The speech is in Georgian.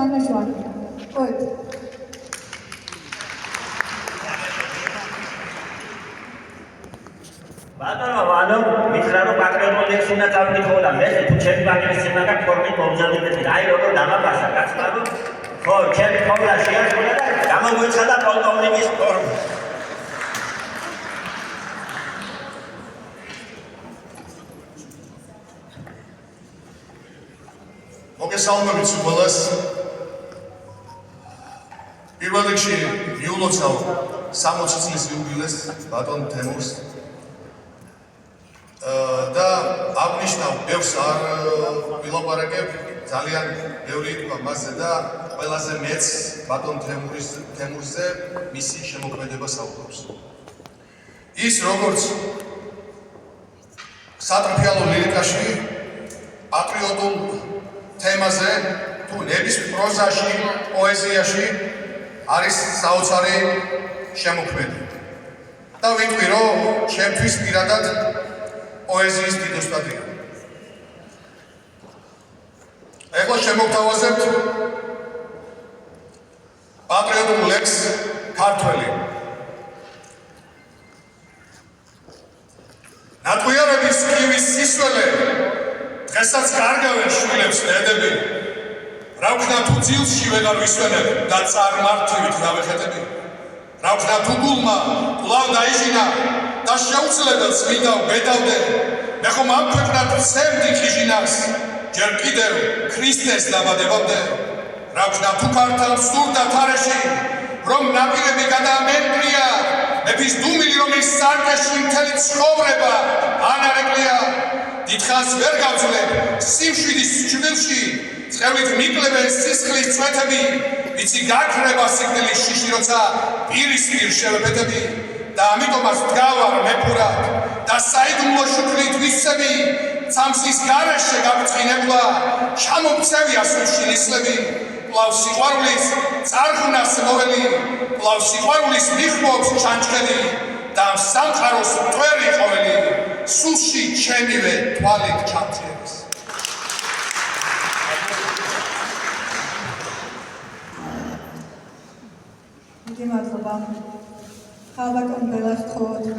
Joannașoară. Uite. Bătălă, oană, mițlarul patriotul lecțiunea ți-au dicola, vezi, tu ce-mi faci lecțiunea ca formit obzălii de tine, ai locul, dar mă pasă, ca-ți facă, ce-mi cola și eu spune, dar mă voi să da pe un nimic form. მოგესალმებით სულ. პირველ რიგში მიულოცავ 60 წლის იუბილეს ბატონ თემურს და აღნიშნავ ბევრს არ ვილაპარაკებ, ძალიან ბევრი თქვა მასზე და ყველაზე მეც ბატონ თემურზე მისი შემოქმედება საუბრობს. ის როგორც სატრფიალო ლირიკაში, პატრიოტულ თემაზე თუ ნებისმიერ პროზაში, პოეზიაში არის საოცარი შემოქმედება. და ვიტყვი, რომ ჩემთვის პირადად პოეზიის დიდოსტატია. ეხლა შემოგთავაზებთ პატრიოტულ ლექსს ქართველი. ნატყვიარების სკივის სისველე დღესაც გარგავენ შვილებს დედები. რა ვქნა თუ ძილში ვეღარ ვისვენებ და წარმართივით დავეხეტები. რა ვქნა თუ გულმა კვლავ დაიჟინა და შეუძლება წმინდა ვბედავდე. მე ხომ ამ ქვეყნად ვცემდი ხიჟინას, ჯერ კიდევ ქრისტეს დაბადებამდე. რა ვქნა თუ ქართლს სურდა თარეში, რომ ნაპირები გადაამენგრია, მეფის დუმილი რომლის სარკეში მთელი ცხოვრება ანარეკლია. დიდხანს ვერ გავძლებ სიმშვიდის ჩვილში, წევრით მიკლებენ სისხლის წვეთები, ვიცი გაქრება სიკვდილის შიში, როცა პირისპირ შევეფეთები. და ამიტომაც დგავარ მეფურად და საიდუმლო შუქრით ვისწები, ცამსის გარეშე გაბრწყინებულა, ჩამომქცევია სულში ნისლები. კვლავ სიყვარულის წარღვნას მოველი, კვლავ სიყვარულის მიხმობს ჩანჩქერი და სამყაროს მტვერი ყოველი, სულში ჩემივე თვალით ჩამწიებს. დიდი მადლობა. ხალბატონ ბელას თხოვოთ